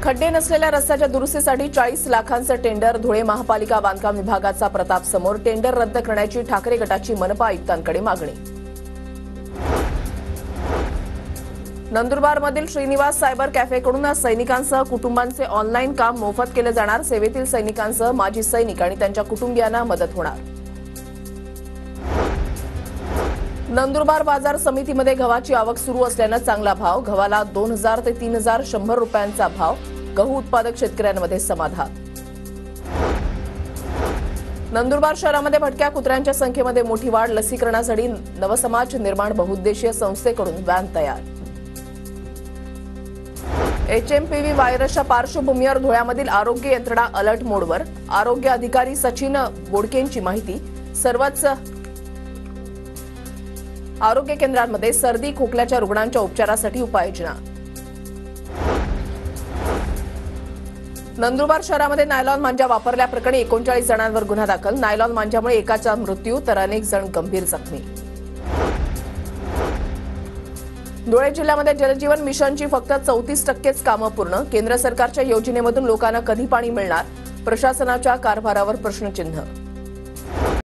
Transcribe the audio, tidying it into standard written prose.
खड्डे नसलेल्या रस्त्याच्या दुरुस्तीसाठी 40 लाखांचं टेंडर. धुळे महापालिका बांधकाम विभागाचा प्रताप समोर. टेंडर रद्द करण्याची ठाकरे गटाची मनपा आयुक्तांकडे मागणी. नंदुरबारमधील श्रीनिवास सायबर कॅफेकडून सैनिकांसह कुटुंबांचे ऑनलाईन काम मोफत केले जाणार. सेवेतील सैनिकांसह माजी सैनिक आणि त्यांच्या कुटुंबियांना मदत होणार. नंदुरबार बाजार समितीमध्ये गव्हाची आवक सुरू असल्यानं चांगला भाव. गव्हाला 2000 ते 3100 रुपयांचा भाव. गहू उत्पादक शेतकऱ्यांमध्ये समाधान. नंदुरबार शहरामध्ये भटक्या कुत्र्यांच्या संख्येमध्ये मोठी वाढ. लसीकरणासाठी नवसमाज निर्माण बहुउद्देशीय संस्थेकडून व्हॅन तयार. HMPV व्हायरसच्या पार्श्वभूमीवर धुळ्यामधील आरोग्य यंत्रणा अलर्ट मोडवर. आरोग्य अधिकारी सचिन बोडकेंची माहिती. सर्वच आरोग्य केंद्रांमध्ये सर्दी खोकल्याच्या रुग्णांच्या उपचारासाठी उपाययोजना. नंदुरबार शहरामध्ये नायलॉन मांजा वापरल्याप्रकरणी 39 जणांवर गुन्हा दाखल. नायलॉन मांजामुळे एकाचा मृत्यू तर अनेक जण गंभीर जखमी. धुळे जिल्ह्यामध्ये जलजीवन मिशनची फक्त 34% कामं पूर्ण. केंद्र सरकारच्या योजनेमधून लोकांना कधी पाणी मिळणार? प्रशासनाच्या कारभारावर प्रश्नचिन्ह.